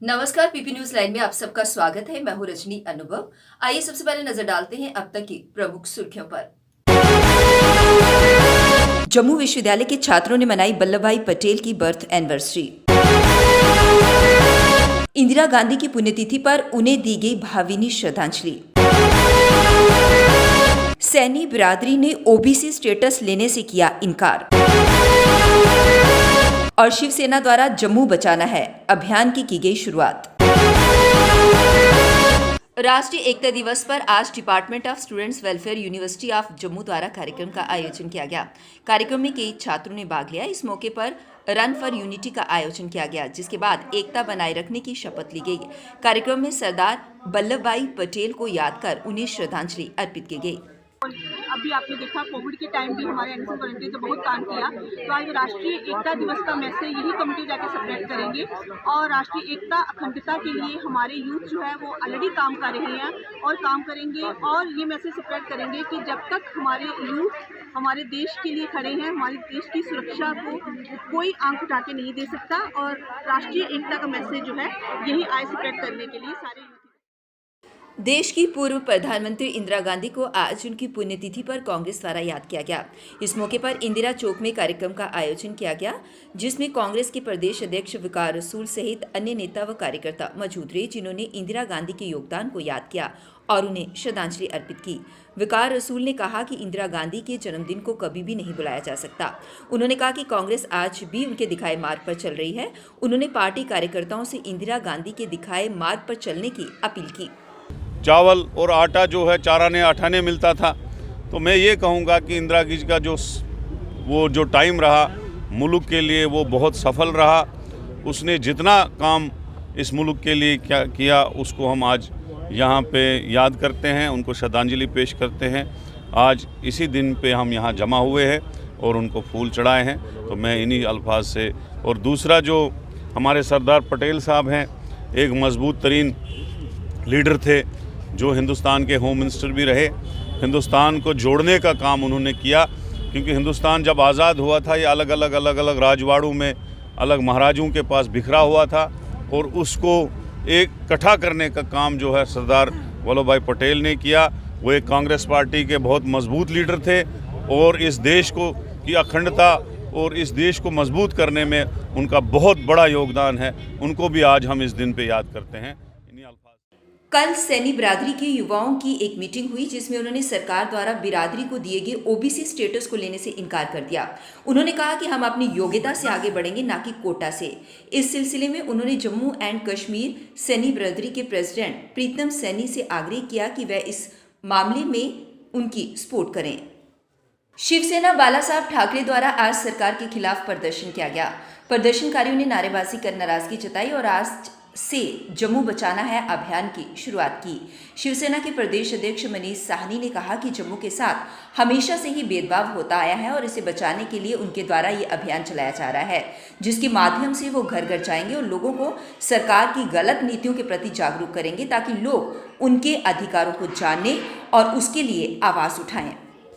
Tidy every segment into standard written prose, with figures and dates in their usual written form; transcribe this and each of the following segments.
नमस्कार, PP news line में आप सबका स्वागत है। मैं हूं रजनी अनुभव। आइए सबसे पहले नजर डालते हैं अब तक की प्रमुख सुर्खियों पर। जम्मू विश्वविद्यालय के छात्रों ने मनाई वल्लभ भाई पटेल की बर्थ एनिवर्सरी। इंदिरा गांधी की पुण्यतिथि पर उन्हें दी गई भावभीनी श्रद्धांजलि। सैनी बिरादरी ने ओबीसी स्टेटस लेने से किया इनकार। और शिवसेना द्वारा जम्मू बचाना है अभियान की गई शुरुआत। राष्ट्रीय एकता दिवस पर आज department of students welfare university of Jammu द्वारा कार्यक्रम का आयोजन किया गया। कार्यक्रम में कई छात्रों ने भाग लिया। इस मौके पर रन फॉर यूनिटी का आयोजन किया गया, जिसके बाद एकता बनाए रखने की शपथ ली गई। कार्यक्रम में सरदार वल्लभ भाई पटेल को याद कर उन्हें श्रद्धांजलि अर्पित की गई। अभी आपने देखा कोविड के टाइम भी हमारे एनएसएस वॉलंटियर्स ने बहुत काम किया, तो आज राष्ट्रीय एकता दिवस का मैसेज यही कमेटी जाके स्प्रेड करेंगे। और राष्ट्रीय एकता अखंडता के लिए हमारे यूथ जो है वो ऑलरेडी काम कर रहे हैं और काम करेंगे, और ये मैसेज स्प्रेड करेंगे कि जब तक हमारे यूथ हमारे देश के लिए खड़े हैं, हमारे देश की सुरक्षा को कोई आंख उठा के नहीं दे सकता। और राष्ट्रीय एकता का मैसेज जो है यही आज स्प्रेड करने के लिए सारे देश की पूर्व प्रधानमंत्री इंदिरा गांधी को आज उनकी पुण्यतिथि पर कांग्रेस द्वारा याद किया गया। इस मौके पर इंदिरा चौक में कार्यक्रम का आयोजन किया गया, जिसमें कांग्रेस के प्रदेश अध्यक्ष विकार रसूल सहित अन्य नेता व कार्यकर्ता मौजूद रहे, जिन्होंने इंदिरा गांधी के योगदान को याद किया और उन्हें श्रद्धांजलि अर्पित की। विकार रसूल ने कहा कि इंदिरा गांधी के जन्मदिन को कभी भी नहीं बुलाया जा सकता। उन्होंने कहा कि कांग्रेस आज भी उनके दिखाए मार्ग पर चल रही है। उन्होंने पार्टी कार्यकर्ताओं से इंदिरा गांधी के दिखाए मार्ग पर चलने की अपील की। चावल और आटा जो है 4 आने 8 आने मिलता था, तो मैं ये कहूँगा कि इंदिरा जी का जो टाइम रहा मुल्क के लिए वो बहुत सफल रहा। उसने जितना काम इस मुल्क के लिए क्या किया उसको हम आज यहाँ पे याद करते हैं, उनको श्रद्धांजलि पेश करते हैं। आज इसी दिन पे हम यहाँ जमा हुए हैं और उनको फूल चढ़ाए हैं, तो मैं इन्हीं अल्फाज से। और दूसरा जो हमारे सरदार पटेल साहब हैं, एक मजबूत तरीन लीडर थे, जो हिंदुस्तान के होम मिनिस्टर भी रहे। हिंदुस्तान को जोड़ने का काम उन्होंने किया, क्योंकि हिंदुस्तान जब आज़ाद हुआ था ये अलग अलग राजवाड़ों में अलग महाराजों के पास बिखरा हुआ था, और उसको एक इकट्ठा करने का काम जो है सरदार वल्लभ भाई पटेल ने किया। वो एक कांग्रेस पार्टी के बहुत मजबूत लीडर थे, और इस देश को की अखंडता और इस देश को मजबूत करने में उनका बहुत बड़ा योगदान है। उनको भी आज हम इस दिन पे याद करते हैं। कल सैनी बिरादरी के युवाओं की एक मीटिंग हुई, जिसमें उन्होंने सरकार द्वारा बिरादरी को दिए गए ओबीसी स्टेटस को लेने से इनकार कर दिया। उन्होंने कहा कि हम अपनी योग्यता से आगे बढ़ेंगे, ना कि कोटा से। इस सिलसिले में उन्होंने जम्मू एंड कश्मीर सैनी बिरादरी के प्रेसिडेंट प्रीतम सैनी से आग्रह किया कि वह इस मामले में उनकी सपोर्ट करें। शिवसेना बाला साहब ठाकरे द्वारा आज सरकार के खिलाफ प्रदर्शन किया गया। प्रदर्शनकारियों ने नारेबाजी कर नाराजगी जताई और आज से जम्मू बचाना है अभियान की शुरुआत की। शिवसेना के प्रदेश अध्यक्ष मनीष साहनी ने कहा कि जम्मू के साथ हमेशा से ही भेदभाव होता आया है और इसे बचाने के लिए उनके द्वारा ये अभियान चलाया जा रहा है, जिसके माध्यम से वो घर घर जाएंगे और लोगों को सरकार की गलत नीतियों के प्रति जागरूक करेंगे, ताकि लोग उनके अधिकारों को जानने और उसके लिए आवाज उठाएं।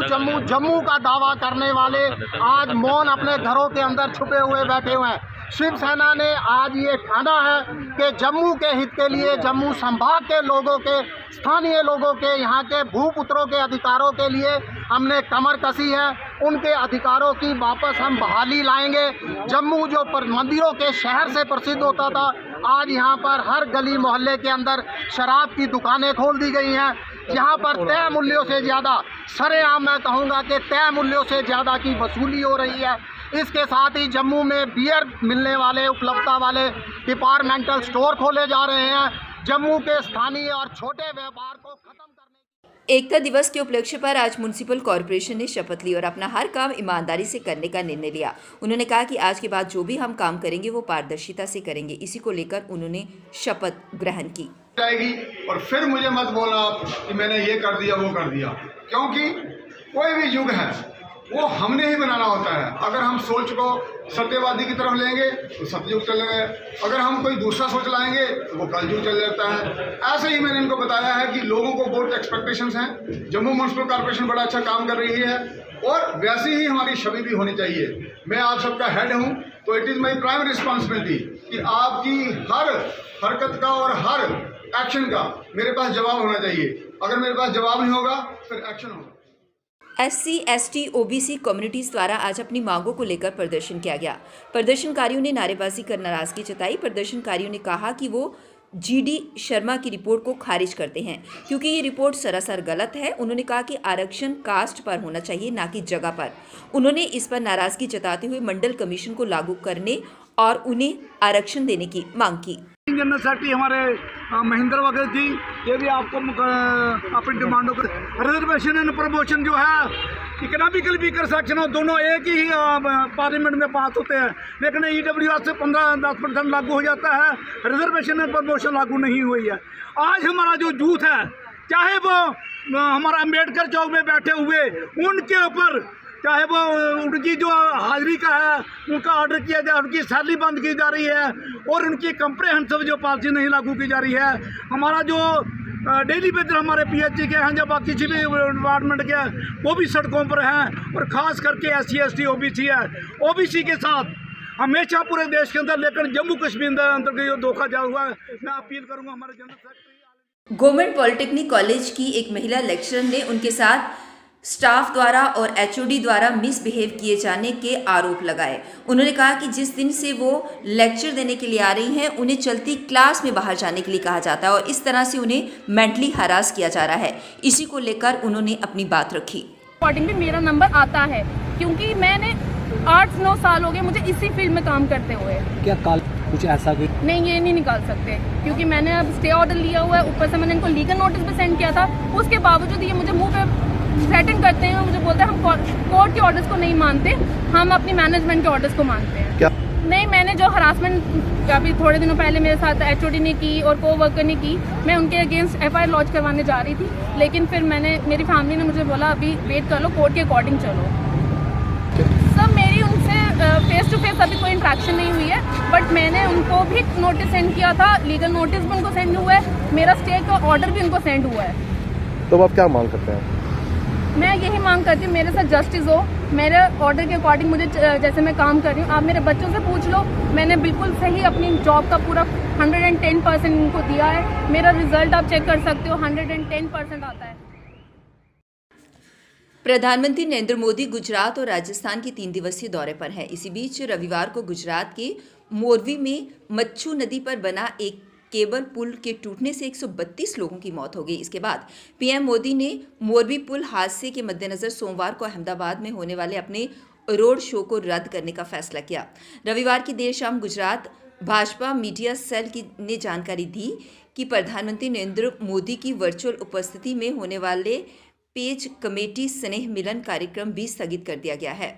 जम्मू का दावा करने वाले आज मौन अपने घरों के अंदर छुपे हुए बैठे हुए हैं। शिवसेना ने आज ये ठाना है कि जम्मू के हित के लिए, जम्मू संभाग के लोगों के, स्थानीय लोगों के, यहाँ के भूपुत्रों के अधिकारों के लिए हमने कमर कसी है। उनके अधिकारों की वापस हम बहाली लाएंगे। जम्मू जो मंदिरों के शहर से प्रसिद्ध होता था, आज यहाँ पर हर गली मोहल्ले के अंदर शराब की दुकानें खोल दी गई हैं। यहाँ पर तय मूल्यों से ज़्यादा, सरेआम मैं कहूँगा कि तय मूल्यों से ज़्यादा की वसूली हो रही है। इसके साथ ही जम्मू में बियर मिलने वाले, उपलब्धता वाले डिपार्टमेंटल स्टोर खोले जा रहे हैं। जम्मू के स्थानीय और छोटे व्यापार को खत्म करने। एकता दिवस के उपलक्ष्य पर आज म्युनिसिपल कॉर्पोरेशन ने शपथ ली और अपना हर काम ईमानदारी से करने का निर्णय लिया। उन्होंने कहा कि आज के बाद जो भी हम काम करेंगे वो पारदर्शिता से करेंगे। इसी को लेकर उन्होंने शपथ ग्रहण की जाएगी। और फिर मुझे मत बोलना आप कि मैंने ये कर दिया वो कर दिया, क्योंकि कोई भी युग है वो हमने ही बनाना होता है। अगर हम सोच को सत्यवादी की तरफ लेंगे तो सतयुग चल रहे हैं, अगर हम कोई दूसरा सोच लाएंगे तो वो कलयुग चल जाता है। ऐसे ही मैंने इनको बताया है कि लोगों को बहुत एक्सपेक्टेशंस हैं। जम्मू म्युनिसिपल कॉर्पोरेशन बड़ा अच्छा काम कर रही है और वैसी ही हमारी छवि भी होनी चाहिए। मैं आप सबका हेड हूँ, तो it is my primary responsibility कि आपकी हर हरकत का और हर एक्शन का मेरे पास जवाब होना चाहिए। अगर मेरे पास जवाब नहीं होगा फिर एक्शन होगा। SC, ST, OBC कम्युनिटीज द्वारा आज अपनी मांगों को लेकर प्रदर्शन किया गया। प्रदर्शनकारियों ने नारेबाजी कर नाराजगी जताई। प्रदर्शनकारियों ने कहा कि वो GD शर्मा की रिपोर्ट को खारिज करते हैं क्योंकि ये रिपोर्ट सरासर गलत है। उन्होंने कहा कि आरक्षण कास्ट पर होना चाहिए, ना कि जगह पर। उन्होंने इस पर नाराजगी जताते हुए मंडल कमीशन को लागू करने और उन्हें आरक्षण देने की मांग की। जनरल सेक्रेटरी हमारे महेंद्र वगैरह जी, ये भी आपको अपनी डिमांडों को रिजर्वेशन एंड प्रमोशन जो है इकोनॉमिकल वीकर सेक्शन हो, दोनों एक ही पार्लियामेंट में पास होते हैं, लेकिन EWS से 10% लागू हो जाता है, रिजर्वेशन एंड प्रमोशन लागू नहीं हुई है। आज हमारा जो यूथ है, चाहे वो हमारा अम्बेडकर चौक में बैठे हुए उनके ऊपर, चाहे वो उनकी जो हाजिरी का है उनका ऑर्डर किया जाए, उनकी सैलरी बंद की जा रही है और उनकी कंप्रेहेंसिव जो पॉलिसी नहीं लागू की जा रही है। हमारा जो डेली वेजर हमारे PHC के हैं, जब बाकी किसी भी डिपार्टमेंट के वो भी सड़कों पर हैं, और ख़ास करके SC, ST, OBC है। OBC के साथ हमेशा पूरे देश के अंदर, लेकिन जम्मू कश्मीर अंदर जो धोखा जा हुआ है, मैं अपील करूँगा हमारे general secretary. Government polytechnic college की एक महिला लेक्चरर ने उनके साथ स्टाफ द्वारा और HOD द्वारा मिसबिहेव किए जाने के आरोप लगाए। उन्होंने कहा कि जिस दिन से वो लेक्चर देने के लिए आ रही हैं, उन्हें चलती क्लास में बाहर जाने के लिए कहा जाता है और इस तरह से उन्हें मेंटली हरास किया जा रहा है। इसी को लेकर उन्होंने अपनी बात रखी। रिकॉर्डिंग में मेरा नंबर आता है क्योंकि मैंने 8-9 साल हो गए मुझे इसी फील्ड में काम करते हुए। क्या काल कुछ ऐसा भी नहीं, ये नहीं निकाल सकते क्योंकि मैंने अब स्टे ऑर्डर लिया हुआ है, ऊपर से मैंने इनको लीगल नोटिस भी सेंड किया था। उसके बावजूद ये मुझे मुंह पे थ्रेटन करते हैं, मुझे बोलते हैं हम कोर्ट के ऑर्डर्स को नहीं मानते, हम अपनी मैनेजमेंट के ऑर्डर्स को मानते हैं। क्या? नहीं, मैंने जो हरासमेंट अभी थोड़े दिनों पहले मेरे साथ HOD ने की और को-वर्कर ने की, मैं उनके अगेंस्ट FIR लॉन्च करवाने जा रही थी, लेकिन फिर मेरी फैमिली ने मुझे बोला अभी वेट कर लो, कोर्ट के अकॉर्डिंग चलो। सब मेरी उनसे फेस टू फेस अभी कोई इंट्रैक्शन नहीं हुई है, बट मैंने उनको भी नोटिस सेंड किया था, लीगल नोटिस भी उनको सेंड हुआ है, मेरा स्टे का ऑर्डर भी उनको सेंड हुआ है। तो आप क्या मांग करते हैं? मैं यही मांग करती हूँ मेरे साथ जस्टिस हो, मेरे ऑर्डर के अकॉर्डिंग मुझे जैसे मैं काम कर रही हूँ, आप मेरे बच्चों से पूछ लो, मैंने बिल्कुल सही अपनी जॉब का पूरा 110% इनको दिया है। मेरा रिजल्ट आप चेक कर सकते हो, 110% आता है। प्रधानमंत्री नरेंद्र मोदी गुजरात और राजस्थान के 3 दिवसीय दौरे पर हैं। इसी बीच रविवार को गुजरात के मोरबी में मच्छू नदी पर बना एक केबल पुल के टूटने से 132 लोगों की मौत हो गई। इसके बाद PM मोदी ने मोरबी पुल हादसे के मद्देनजर सोमवार को अहमदाबाद में होने वाले अपने रोड शो को रद्द करने का फैसला किया। रविवार की देर शाम गुजरात भाजपा मीडिया सेल ने जानकारी दी कि प्रधानमंत्री नरेंद्र मोदी की वर्चुअल उपस्थिति में होने वाले पेज कमेटी स्नेह मिलन कार्यक्रम भी स्थगित कर दिया गया है।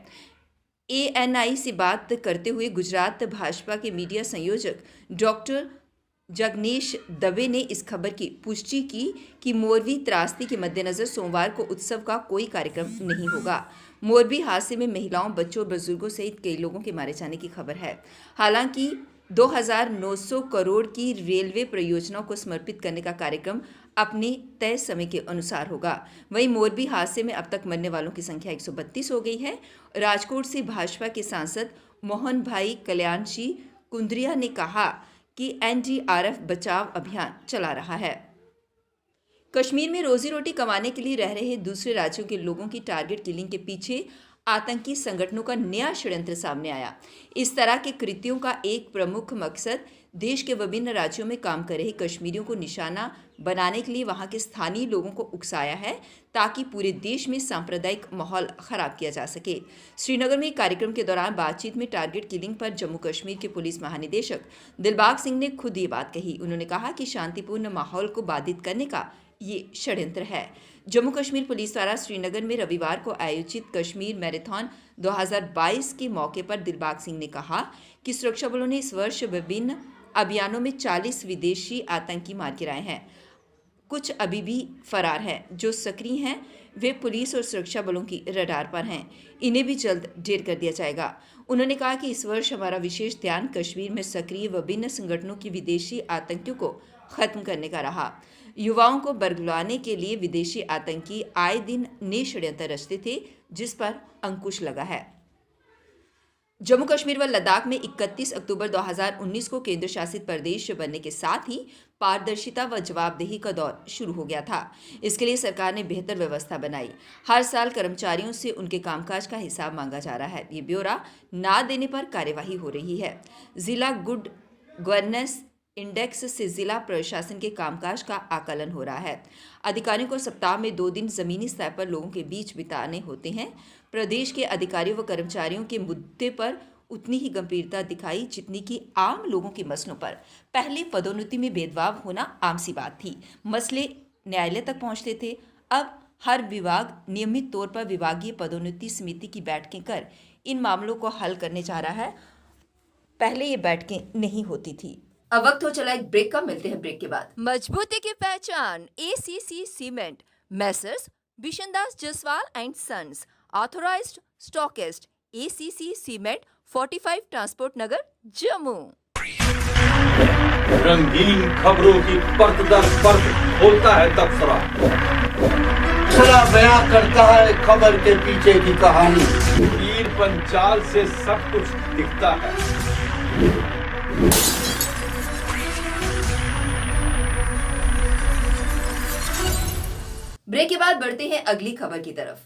ANI से बात करते हुए गुजरात भाजपा के मीडिया संयोजक डॉक्टर जगनेश दवे ने इस खबर की पुष्टि की कि मोरबी त्रासदी के मद्देनजर सोमवार को उत्सव का कोई कार्यक्रम नहीं होगा। मोरबी हादसे में महिलाओं, बच्चों और बुजुर्गों सहित कई लोगों के मारे जाने की खबर है। हालांकि 2900 करोड़ की रेलवे परियोजनाओं को समर्पित करने का कार्यक्रम अपने तय समय के अनुसार होगा। वहीं मोरबी हादसे में अब तक मरने वालों की संख्या 132 हो गई है। राजकोट से भाजपा के सांसद मोहन भाई कल्याण सिंह कुंद्रिया ने कहा कि NDRF बचाव अभियान चला रहा है। कश्मीर में रोजी रोटी कमाने के लिए रह रहे दूसरे राज्यों के लोगों की टारगेट किलिंग के पीछे आतंकी संगठनों का नया षड्यंत्र सामने आया। इस तरह के कृत्यों का एक प्रमुख मकसद देश के विभिन्न राज्यों में काम कर रहे कश्मीरियों को निशाना बनाने के लिए वहां के स्थानीय लोगों को उकसाया है, ताकि पूरे देश में सांप्रदायिक माहौल खराब किया जा सके। श्रीनगर में एक कार्यक्रम के दौरान बातचीत में टारगेट किलिंग पर जम्मू कश्मीर के पुलिस महानिदेशक दिलबाग सिंह ने खुद ये बात कही। उन्होंने कहा कि शांतिपूर्ण माहौल को बाधित करने का ये षड्यंत्र है। जम्मू कश्मीर पुलिस द्वारा श्रीनगर में रविवार को आयोजित कश्मीर मैराथन 2022 के मौके पर दिलबाग सिंह ने कहा कि सुरक्षा बलों ने इस वर्ष विभिन्न अभियानों में 40 विदेशी आतंकी मार गिराए हैं। कुछ अभी भी फरार हैं। जो सक्रिय हैं वे पुलिस और सुरक्षा बलों की रडार पर हैं। इन्हें भी जल्द ढेर कर दिया जाएगा। उन्होंने कहा कि इस वर्ष हमारा विशेष ध्यान कश्मीर में सक्रिय विभिन्न संगठनों की विदेशी आतंकियों को खत्म करने का रहा। युवाओं को बरगलाने के लिए विदेशी आतंकी आए दिन नए षड्यंत्र रचते थे, जिस पर अंकुश लगा है। जम्मू कश्मीर व लद्दाख में 31 अक्टूबर 2019 को केंद्र शासित प्रदेश बनने के साथ ही पारदर्शिता व जवाबदेही का दौर शुरू हो गया था। इसके लिए सरकार ने बेहतर व्यवस्था बनाई। हर साल कर्मचारियों से उनके कामकाज का हिसाब मांगा जा रहा है। ये ब्यौरा ना देने पर कार्यवाही हो रही है। जिला गुड गवर्नेंस इंडेक्स से जिला प्रशासन के कामकाज का आकलन हो रहा है। अधिकारियों को सप्ताह में 2 दिन जमीनी स्तर पर लोगों के बीच बिताने होते हैं। प्रदेश के अधिकारियों व कर्मचारियों के मुद्दे पर उतनी ही गंभीरता दिखाई जितनी कि आम लोगों के मसलों पर। पहले पदोन्नति में भेदभाव होना आम सी बात थी। मसले न्यायालय तक पहुंचते थे। अब हर विभाग नियमित तौर पर विभागीय पदोन्नति समिति की बैठकें कर इन मामलों को हल करने जा रहा है। पहले ये बैठकें नहीं होती थी। अब वक्त हो चला एक ब्रेक का। मिलते हैं ब्रेक के बाद। मजबूती की पहचान ACC cement, messrs Bishandas Jaswal and sons, authorised stockist, ACC cement, 45 transport Nagar, Jammu. रंगीन खबरों की परत दर परत खोलता है तबसरा, बयां करता है खबर के पीछे की कहानी। तीर पंचाल से सब कुछ दिखता है। ब्रेक के बाद बढ़ते हैं अगली खबर की तरफ।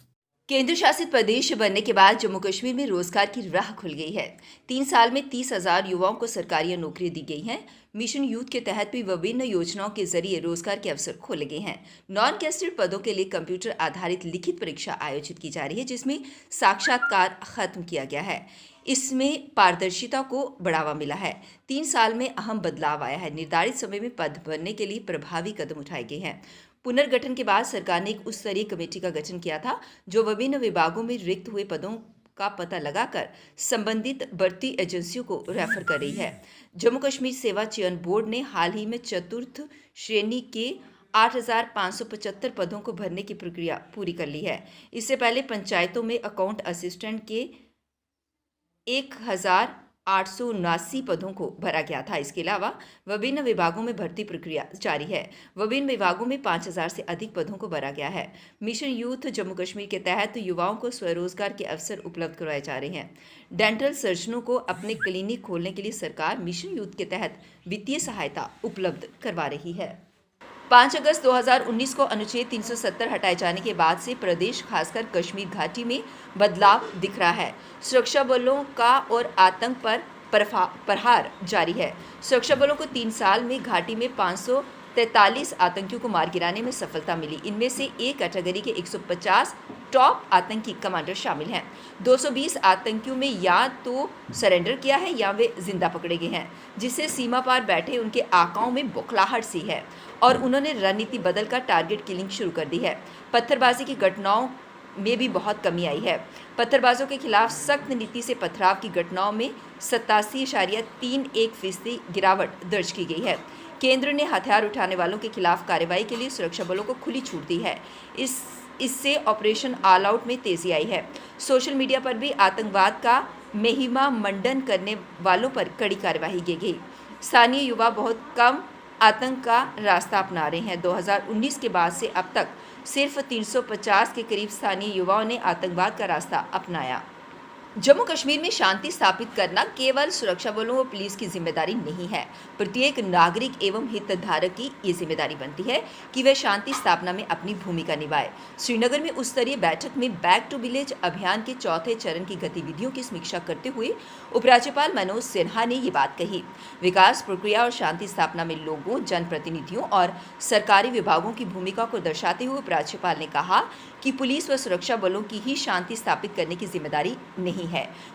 केंद्र शासित प्रदेश बनने के बाद जम्मू कश्मीर में रोजगार की राह खुल गई है। 3 साल में 30,000 युवाओं को सरकारी नौकरी दी गई हैं। मिशन यूथ के तहत भी विभिन्न योजनाओं के जरिए रोजगार के अवसर खोले गए हैं। नॉन कैस्टेड पदों के लिए कंप्यूटर आधारित लिखित परीक्षा आयोजित की जा रही है, जिसमें साक्षात्कार खत्म किया गया है। इसमें पारदर्शिता को बढ़ावा मिला है। 3 साल में अहम बदलाव आया है। निर्धारित समय में पद भरने के लिए प्रभावी कदम उठाए गए हैं। पुनर्गठन के बाद सरकार ने एक उच्च स्तरीय कमेटी का गठन किया था, जो विभिन्न विभागों में रिक्त हुए पदों का पता लगाकर संबंधित भर्ती एजेंसियों को रेफर कर रही है। जम्मू कश्मीर सेवा चयन बोर्ड ने हाल ही में चतुर्थ श्रेणी के 8,575 पदों को भरने की प्रक्रिया पूरी कर ली है। इससे पहले पंचायतों में अकाउंट असिस्टेंट के 1,879 पदों को भरा गया था। इसके अलावा विभिन्न विभागों में भर्ती प्रक्रिया जारी है। विभिन्न विभागों में 5,000 से अधिक पदों को भरा गया है। मिशन यूथ जम्मू कश्मीर के तहत युवाओं को स्वरोजगार के अवसर उपलब्ध करवाए जा रहे हैं। डेंटल सर्जनों को अपने क्लिनिक खोलने के लिए सरकार मिशन यूथ के तहत वित्तीय सहायता उपलब्ध करवा रही है। 5 अगस्त 2019 को अनुच्छेद 370 हटाए जाने के बाद से प्रदेश खासकर कश्मीर घाटी में बदलाव दिख रहा है। सुरक्षा बलों का और आतंक पर प्रहार जारी है। सुरक्षा बलों को 3 साल में घाटी में 543 आतंकियों को मार गिराने में सफलता मिली। इनमें से ए कैटेगरी के 150 टॉप आतंकी कमांडर शामिल हैं। 220 आतंकियों में या तो सरेंडर किया है या वे जिंदा पकड़े गए हैं, जिससे सीमा पार बैठे उनके आकाओं में बौखलाहट सी है और उन्होंने रणनीति बदलकर टारगेट किलिंग शुरू कर दी है। पत्थरबाजी की घटनाओं में भी बहुत कमी आई है। पत्थरबाजों के खिलाफ सख्त नीति से पथराव की घटनाओं में 87.31% गिरावट दर्ज की गई है। केंद्र ने हथियार उठाने वालों के खिलाफ कार्रवाई के लिए सुरक्षा बलों को खुली छूट दी है। इससे ऑपरेशन ऑल आउट में तेजी आई है। सोशल मीडिया पर भी आतंकवाद का महिमा मंडन करने वालों पर कड़ी कार्रवाई की गई। स्थानीय युवा बहुत कम आतंक का रास्ता अपना रहे हैं। 2019 के बाद से अब तक सिर्फ 350 के करीब स्थानीय युवाओं ने आतंकवाद का रास्ता अपनाया। जम्मू कश्मीर में शांति स्थापित करना केवल सुरक्षा बलों व पुलिस की जिम्मेदारी नहीं है। प्रत्येक नागरिक एवं हितधारक की ये जिम्मेदारी बनती है कि वह शांति स्थापना में अपनी भूमिका निभाए। श्रीनगर में उच्च स्तरीय बैठक में बैक टू विलेज अभियान के 4थे चरण की गतिविधियों की समीक्षा करते हुए उपराज्यपाल मनोज सिन्हा ने ये बात कही। विकास प्रक्रिया और शांति स्थापना में लोगों, जनप्रतिनिधियों और सरकारी विभागों की भूमिका को दर्शाते हुए उपराज्यपाल ने कहा कि पुलिस व सुरक्षा बलों की ही शांति स्थापित करने की जिम्मेदारी नहीं है।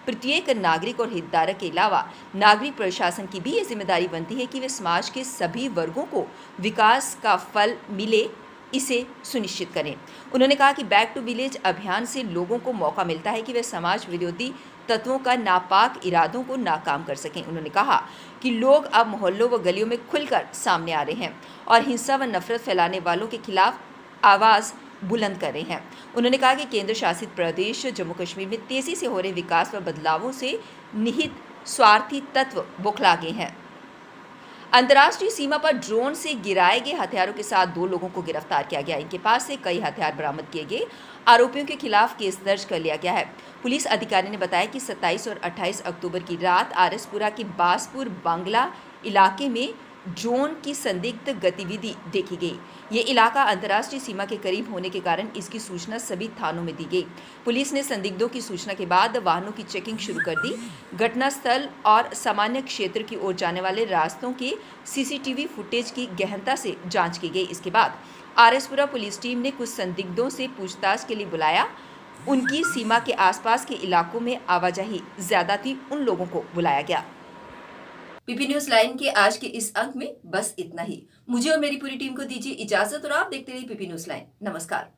प्रत्येक नागरिक और हितधारक के अलावा नागरिक प्रशासन की भी ये जिम्मेदारी बनती है कि वे समाज के सभी वर्गों को विकास का फल मिले, इसे सुनिश्चित करें। उन्होंने कहा कि बैक टू विलेज अभियान से लोगों को मौका मिलता है कि वे समाज विरोधी तत्वों का नापाक इरादों को नाकाम कर सकें। उन्होंने कहा कि लोग अब मोहल्लों व गलियों में खुलकर सामने आ रहे हैं और हिंसा व नफरत फैलाने वालों के खिलाफ आवाज़ बुलंद कर रहे हैं। उन्होंने कहा कि केंद्र शासित प्रदेश जम्मू कश्मीर में तेजी से हो रहे विकास व बदलावों से निहित स्वार्थी तत्व बौखला गए हैं। अंतर्राष्ट्रीय सीमा पर ड्रोन से गिराए गए हथियारों के साथ 2 लोगों को गिरफ्तार किया गया। इनके पास से कई हथियार बरामद किए गए। आरोपियों के खिलाफ केस दर्ज कर लिया गया है। पुलिस अधिकारी ने बताया कि 27 और 28 अक्टूबर की रात आरएसपुरा के बासपुर बांग्ला इलाके में ड्रोन की संदिग्ध गतिविधि देखी गई। ये इलाका अंतर्राष्ट्रीय सीमा के करीब होने के कारण इसकी सूचना सभी थानों में दी गई। पुलिस ने संदिग्धों की सूचना के बाद वाहनों की चेकिंग शुरू कर दी। घटनास्थल और सामान्य क्षेत्र की ओर जाने वाले रास्तों के सीसीटीवी फुटेज की गहनता से जांच की गई। इसके बाद आरएसपुरा पुलिस टीम ने कुछ संदिग्धों से पूछताछ के लिए बुलाया। उनकी सीमा के आसपास के इलाकों में आवाजाही ज्यादा थी, उन लोगों को बुलाया गया। पीपी न्यूज लाइन के आज के इस अंक में बस इतना ही। मुझे और मेरी पूरी टीम को दीजिए इजाजत और आप देखते रहिए पीपी न्यूज लाइन। नमस्कार।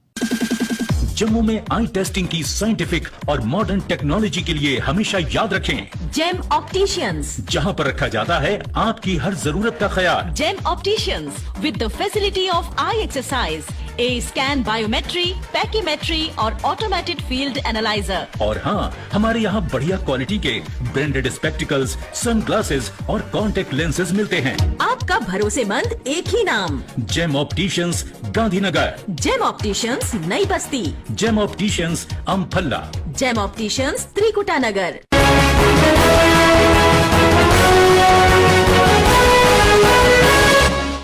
जम्मू में आई टेस्टिंग की साइंटिफिक और मॉडर्न टेक्नोलॉजी के लिए हमेशा याद रखें जेम ऑप्टिशियंस, जहां पर रखा जाता है आपकी हर जरूरत का ख्याल। Gem opticians with the facility of eye exercise, A scan, biometry, pachymetry और ऑटोमेटेड फील्ड एनालाइजर। और हाँ, हमारे यहाँ बढ़िया क्वालिटी के ब्रांडेड स्पेक्टिकल्स, सनग्लासेस और कॉन्टेक्ट लेंसेज मिलते हैं। आपका भरोसेमंद एक ही नाम, Gem opticians, Gandhinagar. Gem opticians, Nai Basti. Gem opticians, Amphalla. Gem opticians, Trikuta नगर।